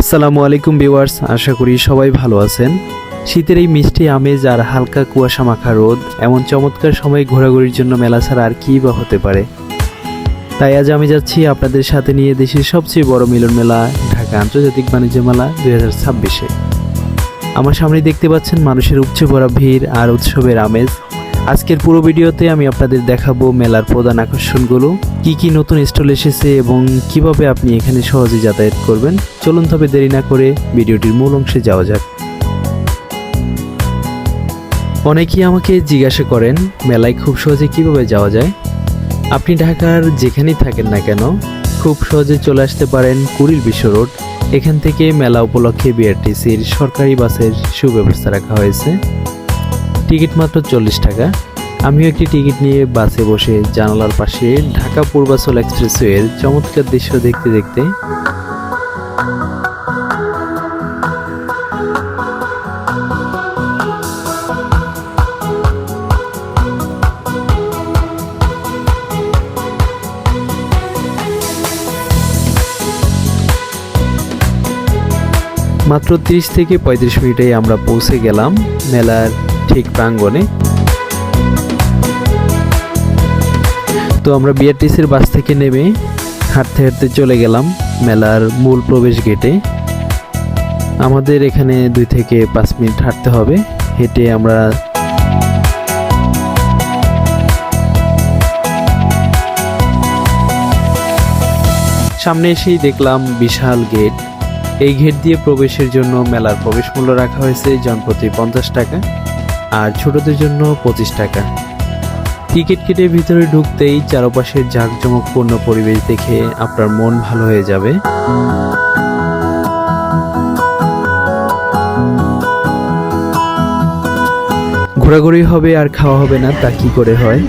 আসসালামু আলাইকুম ভিউয়ার্স, আশা করি সবাই ভালো আছেন। শীতের এই মিষ্টি আমেজ আর হালকা কুয়াশা মাখা রোদ, এমন চমৎকার সময় ঘোরাঘুরির জন্য মেলা ছাড়া আর কী বা হতে পারে। তাই আজ আমি যাচ্ছি আপনাদের সাথে নিয়ে দেশের সবচেয়ে বড় মিলন মেলা, ঢাকা আন্তর্জাতিক বাণিজ্য মেলা 2026-এ। আমার সামনে দেখতে পাচ্ছেন মানুষের উপচে পড়া ভিড় আর উৎসবের আমেজ। আজকের পুরো ভিডিওতে আমি আপনাদের দেখাবো মেলার প্রধান আকর্ষণগুলো, কি নতুন স্টল এসেছে এবং কিভাবে আপনি এখানে সহজে যাতায়াত করবেন। চলুন তবে দেরি না করে ভিডিওটির মূল অংশে যাওয়া যাক। অনেকেই আমাকে জিজ্ঞাসা করেন মেলায় খুব সহজে কিভাবে যাওয়া যায়। আপনি ঢাকার যেখানেই থাকেন না কেন খুব সহজে চলে আসতে পারেন কুড়িল বিশ্ব রোড। এখান থেকে মেলা উপলক্ষে বিআরটিসির সরকারি বাসের সুব্যবস্থা রাখা হয়েছে। টিকিট মাত্র 40 টাকা। আমিও একটি টিকিট নিয়ে বাসে বসে জানালার পাশে ঢাকা পূর্বাচল এক্সপ্রেসওয়ের চমৎকার দৃশ্য দেখতে দেখতে মাত্র 30 থেকে 35 মিনিটে আমরা পৌঁছে গেলাম মেলার ঠিক প্রাঙ্গণে। তো আমরা বিআরটিসির বাস থেকে নেমে হাঁটতে হাঁটতে চলে গেলাম মেলার মূল প্রবেশ গেটে। আমাদের এখানে 2 থেকে 5 মিনিট হাঁটতে হবে। হেঁটে আমরা সামনে এসেই দেখলাম বিশাল গেট। এই গেট দিয়ে প্রবেশের জন্য মেলার প্রবেশ মূল্য রাখা হয়েছে জনপ্রতি 50 টাকা আর ছোটদের জন্য 25 টাকা। টিকিট কেটে ভিতরে ঢুকতেই চারপাশের জাঁকজমকপূর্ণ পরিবেশ দেখে আপনার মন ভালো হয়ে যাবে। ঘোরাঘুরি হবে আর খাওয়া হবে না, তা কি করে হয়।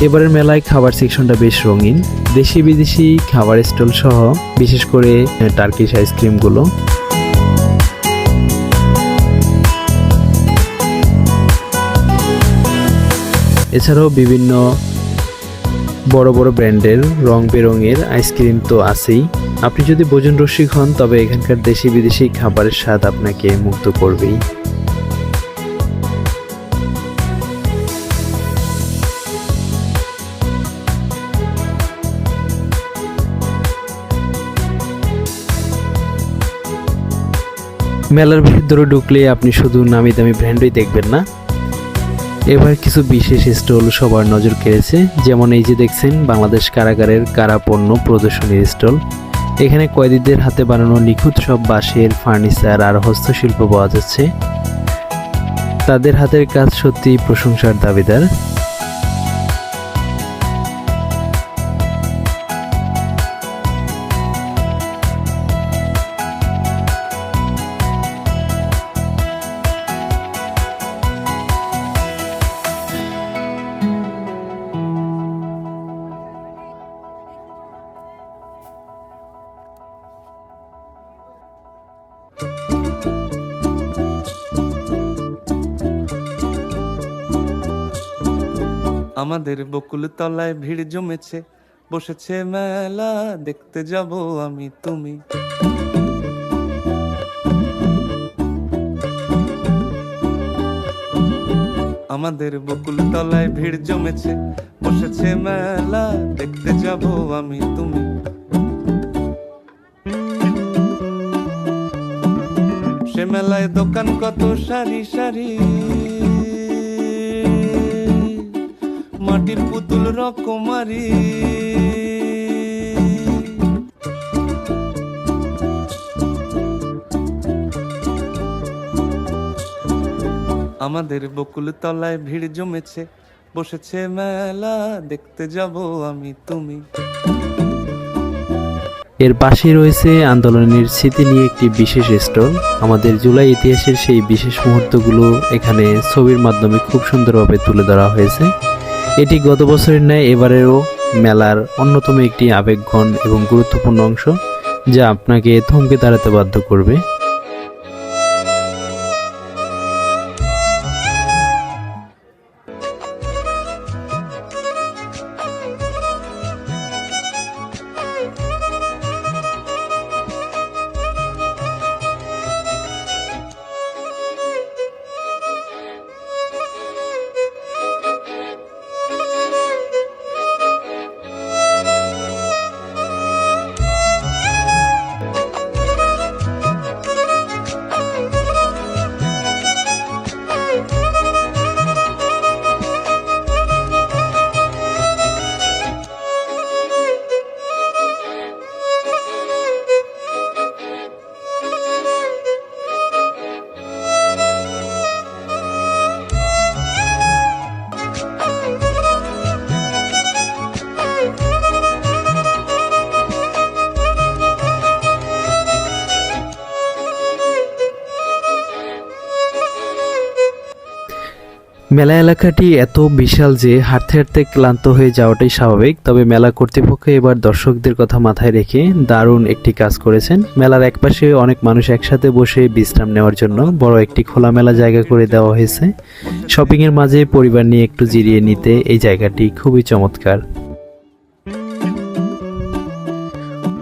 এবারের মেলায় খাবার সেকশনটা বেশ রঙিন। দেশি বিদেশি খাবার স্টল সহ বিশেষ করে টার্কিশ আইসক্রিমগুলো। এছাড়াও বিভিন্ন বড় বড় ব্র্যান্ডের রং বেরঙের আইসক্রিম তো আছেই। আপনি যদি ভোজন রসিক হন তবে এখানকার দেশি বিদেশি খাবারের স্বাদ আপনাকে মুগ্ধ করবেই। মেলার ভিতরে ঢুকলে আপনি শুধু নামি দামি ব্র্যান্ডই দেখবেন না, এবার কিছু বিশেষ স্টল সবার নজর কেড়েছে। যেমন এই যে দেখছেন বাংলাদেশ কারাগারের কারা পণ্য প্রদর্শনীর স্টল। এখানে কয়েদিদের হাতে বানানো নিখুঁত সব বাঁশের ফার্নিচার আর হস্তশিল্প পাওয়া যাচ্ছে। তাদের হাতের কাজ সত্যি প্রশংসার দাবিদার। আমাদের বকুল তলায় ভিড় জমেছে, বসেছে মেলা দেখতে যাব আমি তুমি। আমাদের বকুল তলায় ভিড় জমেছে, বসেছে মেলা দেখতে যাব আমি তুমি। সে মেলায় দোকান কত সারি সারি, মাটির পুতুল রকমারি। আমাদের বকুল তলায় ভিড় জমেছে, বসেছে মেলা দেখতে যাব আমি তুমি। এর পাশে রয়েছে আন্দোলনের স্মৃতি নিয়ে একটি বিশেষ স্টল। আমাদের জুলাই ইতিহাসের সেই বিশেষ মুহূর্তগুলো এখানে ছবির মাধ্যমে খুব সুন্দরভাবে তুলে ধরা হয়েছে। এটি গত বছরের ন্যায় এবারেরও মেলার অন্যতম একটি আবেগঘন এবং গুরুত্বপূর্ণ অংশ, যা আপনাকে থমকে দাঁড়াতে বাধ্য করবে। মেলা এলাকাটি এত বিশাল যে হাঁটতে হাঁটতে ক্লান্ত হয়ে যাওয়াটাই স্বাভাবিক। তবে মেলা কর্তৃপক্ষ এবার দর্শকদের কথা মাথায় রেখে দারুণ একটি কাজ করেছেন। মেলার একপাশে অনেক মানুষ একসাথে বসে বিশ্রাম নেওয়ার জন্য বড় একটি খোলামেলা জায়গা করে দেওয়া হয়েছে। শপিংয়ের মাঝে পরিবার নিয়ে একটু জিরিয়ে নিতে এই জায়গাটি খুবই চমৎকার।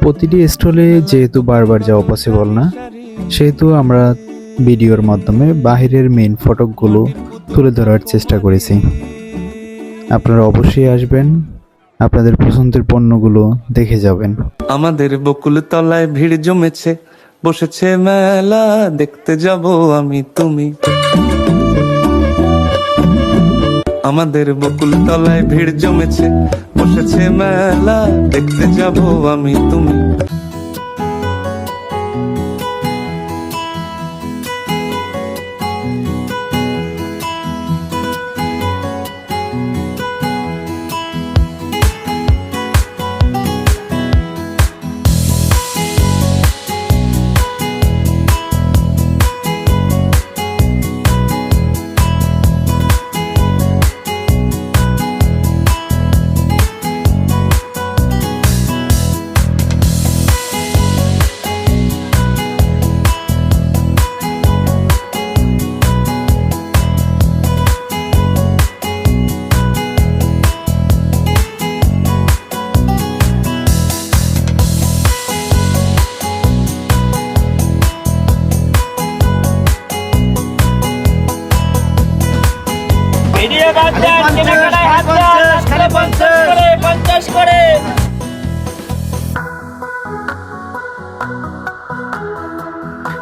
প্রতিটি স্টলে যেহেতু বারবার যাওয়া পসিবল না, সেহেতু আমরা ভিডিওর মাধ্যমে বাহিরের মেইন ফটকগুলো তুলে ধরার চেষ্টা করেছি। আপনারা অবশ্যই আসবেন, আপনাদের পছন্দের পণ্যগুলো দেখে যাবেন। আমাদের বকুল তলায় ভিড় জমেছে, বসেছে মেলা দেখতে যাব আমি তুমি। আমাদের বকুল তলায় ভিড় জমেছে, বসেছে মেলা দেখতে যাব আমি তুমি।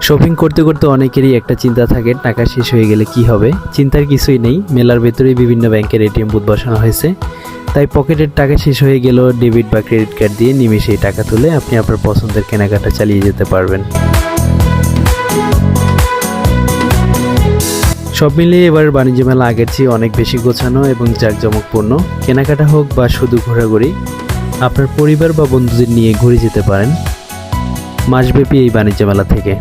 শপিং করতে করতে অনেকেরই একটা চিন্তা থাকে, টাকা শেষ হয়ে গেলে কি হবে। চিন্তার কিছুই নেই, মেলার ভেতরেই বিভিন্ন ব্যাংকের এটিএম বুথ বসানো হয়েছে। তাই পকেটের টাকা শেষ হয়ে গেলেও ডেবিট বা ক্রেডিট কার্ড দিয়ে নিমেষেই টাকা তুলে আপনি আপনার পছন্দের কেনাকাটা চালিয়ে যেতে পারবেন। সব মিলিয়ে এবার বাণিজ্য মেলা আগের চেয়ে অনেক বেশি গোছানো এবং জাঁকজমকপূর্ণ। কেনাকাটা হোক বা শুধু ঘোরাঘুরি, আপনার পরিবার বা বন্ধুদের নিয়ে ঘুরে যেতে পারেন মাসব্যাপী এই বাণিজ্য মেলা থেকে।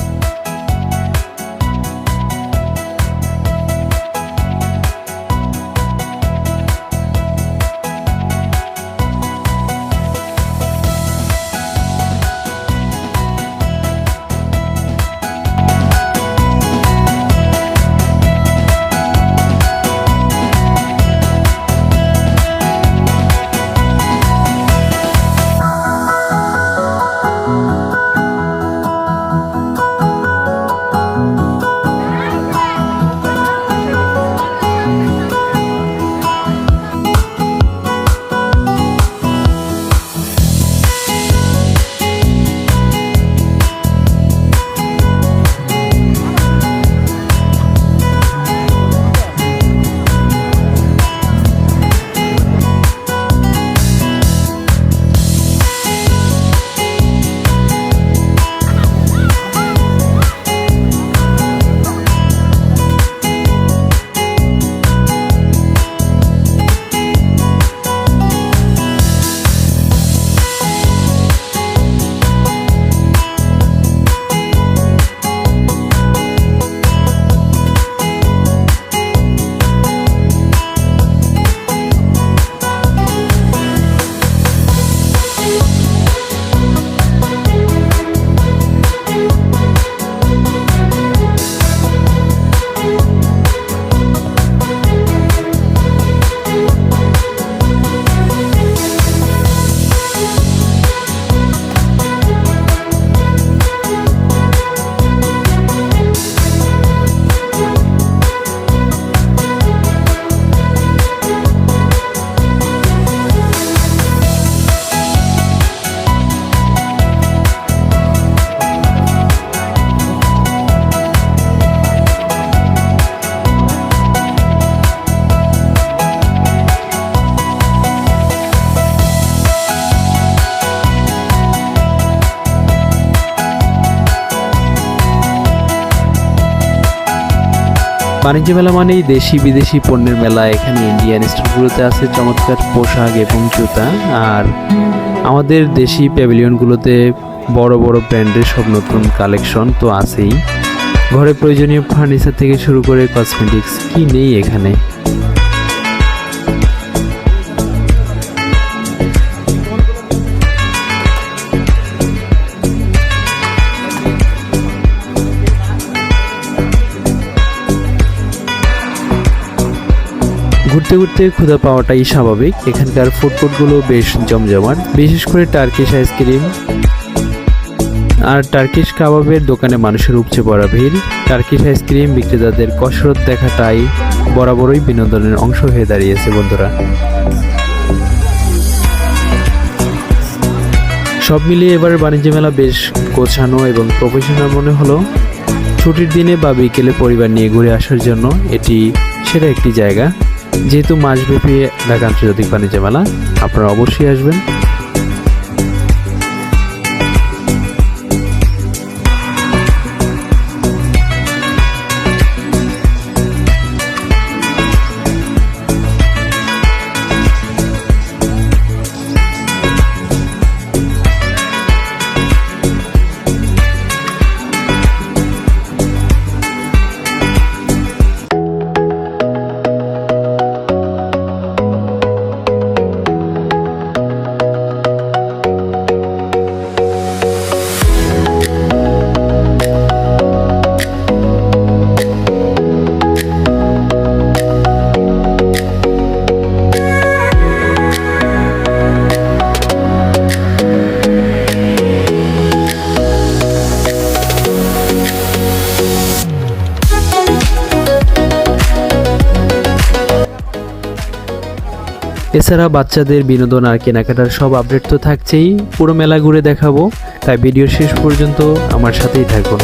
বাণিজ্য মেলা মানেই দেশি বিদেশি পণ্যের মেলা। এখানে ইন্ডিয়ান স্টোরগুলোতে আছে চমৎকার পোশাক এবং জুতা, আর আমাদের দেশি প্যাভিলিয়নগুলোতে বড় বড় ব্র্যান্ডের সব নতুন কালেকশন তো আছেই। ঘরে প্রয়োজনীয় ফার্নিচার থেকে শুরু করে কসমেটিক্স কি নেই এখানে। ঘুরতে ঘুরতে ক্ষুধা পাওয়াটাই স্বাভাবিক। এখানকার ফুডকোর্টগুলো বেশ জমজমাট, বিশেষ করে টার্কিশ আইসক্রিম আর টার্কিশ কাবাবের দোকানে মানুষের উপচে পড়া ভিড়। টার্কিশ আইসক্রিম বিক্রেতাদের কসরত দেখাটাই বরাবরই বিনোদনের অংশ হয়ে দাঁড়িয়েছে বন্ধুরা। সব মিলিয়ে এবার বাণিজ্য মেলা বেশ গোছানো এবং প্রফেশনাল মনে হলো। ছুটির দিনে বা বিকেলে পরিবার নিয়ে ঘুরে আসার জন্য এটি সেরা একটি জায়গা। যেহেতু মাসব্যাপী ঢাকা আন্তর্জাতিক বাণিজ্য মেলা, আপনারা অবশ্যই আসবেন। এছাড়া বাচ্চাদের বিনোদন আর কেনাকাটার সব আপডেট তো থাকছেই। পুরো মেলা ঘুরে দেখাবো, তাই ভিডিওর শেষ পর্যন্ত আমার সাথেই থাকুন।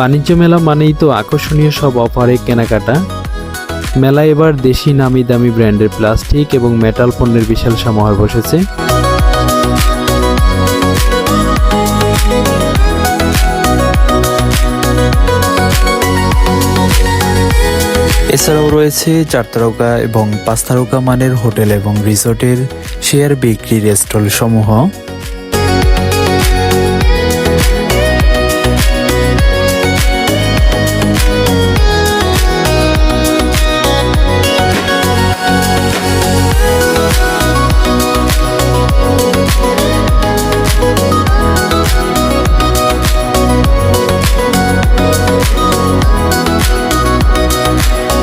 বাণিজ্য মেলা মানেই তো আকর্ষণীয় সব অফারে কেনাকাটা। মেলায় এবার দেশি নামি দামি ব্র্যান্ডের প্লাস্টিক এবং মেটাল পণ্যের বিশাল সমাহার বসেছে। এছাড়াও রয়েছে 4 তারকা এবং 5 তারকা মানের হোটেল এবং রিসোর্টের শেয়ার বিক্রির স্টল সমূহ।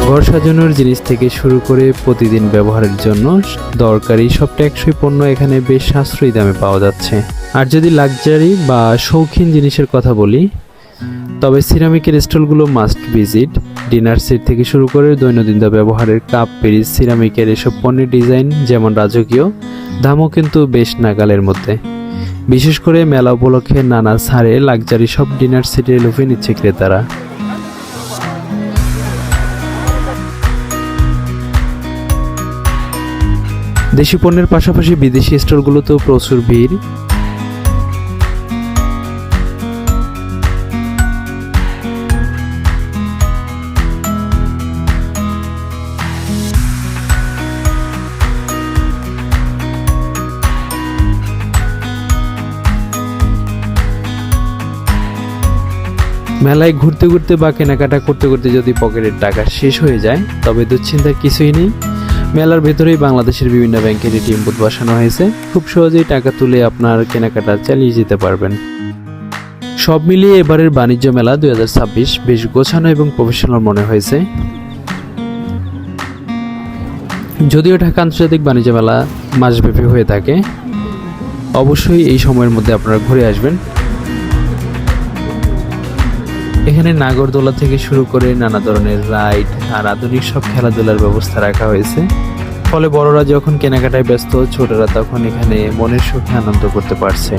ঘর সাজানোর জিনিস থেকে শুরু করে প্রতিদিন ব্যবহারের জন্য দরকারি সব টেকসই পণ্য এখানে বেশ সাশ্রয়ী দামে পাওয়া যাচ্ছে। আর যদি লাক্সারি বা শৌখিন জিনিসের কথা বলি, তবে সিরামিকের স্টলগুলো মাস্ট ভিজিট। ডিনার সেট থেকে শুরু করে দৈনন্দিন ব্যবহারের কাপ, পেরিস, সিরামিকের এসব পণ্যের ডিজাইন যেমন রাজকীয়, দামও কিন্তু বেশ নাগালের মধ্যে। বিশেষ করে মেলা উপলক্ষে নানা ছাড়ে লাক্সারি সব ডিনার সেটে লুফে নিচ্ছে ক্রেতারা। দেশি পণ্যের পাশাপাশি বিদেশি স্টোরগুলোতেও প্রচুর ভিড়। মেলায় ঘুরতে ঘুরতে বা কেনাকাটা করতে করতে যদি পকেটের টাকা শেষ হয়ে যায় তবে দুশ্চিন্তার কিছুই নেই। মেলার ভেতরেই বাংলাদেশের বিভিন্ন ব্যাংকের এটিএম বুথ বসানো হয়েছে। খুব সহজেই টাকা তুলে আপনার কেনাকাটা চালিয়ে যেতে পারবেন। সব মিলিয়ে এবারের বাণিজ্য মেলা 2026 বেশ গোছানো এবং প্রফেশনাল মনে হয়েছে। যদিও ঢাকা আন্তর্জাতিক বাণিজ্য মেলা মাসব্যাপী হয়ে থাকে, অবশ্যই এই সময়ের মধ্যে আপনারা ঘুরে আসবেন। এখানে নাগরদোলা থেকে শুরু করে নানা ধরনের রাইড আর আধুনিক সব খেলাধুলার ব্যবস্থা রাখা হয়েছে। ফলে বড়রা যখন কেনাকাটায় ব্যস্ত, ছোটরা তখন এখানে মনের সুখে আনন্দ করতে পারছে।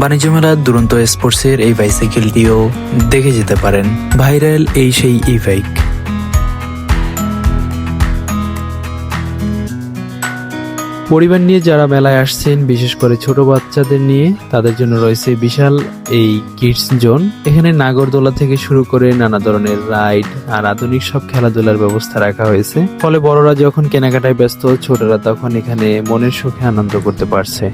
বাণিজ্য মেলার দুরন্ত স্পোর্টসের এই বাইসাইকেলটিও দেখে যেতে পারেন। ভাইরাল এই সেই ই বাইক। পরিবার নিয়ে যারা মেলায় আসছেন, বিশেষ করে ছোট বাচ্চাদের নিয়ে, তাদের জন্য রয়েছে বিশাল এই কিডস জোন। এখানে নাগরদোলা থেকে শুরু করে নানা ধরনের রাইড আর আধুনিক সব খেলাধুলার ব্যবস্থা রাখা হয়েছে। ফলে বড়রা যখন কেনাকাটায় ব্যস্ত, ছোটরা তখন এখানে মনের সুখে আনন্দ করতে পারছে।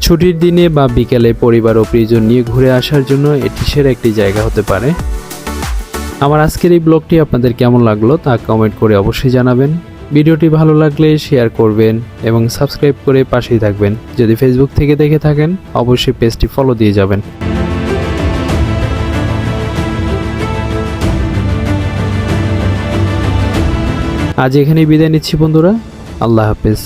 ছুটির দিনে বা বিকেলে পরিবার ও প্রিয়জন নিয়ে ঘুরে আসার জন্য এটি সেরা একটি জায়গা হতে পারে। আমার আজকের এই ব্লগটি আপনাদের কেমন লাগলো তা কমেন্ট করে অবশ্যই জানাবেন। ভিডিওটি ভালো লাগলে শেয়ার করবেন এবং সাবস্ক্রাইব করে পাশেই থাকবেন। যদি ফেসবুক থেকে দেখে থাকেন অবশ্যই পেজটি ফলো দিয়ে যাবেন। আজ এখানেই বিদায় নিচ্ছি বন্ধুরা, আল্লাহ হাফেজ।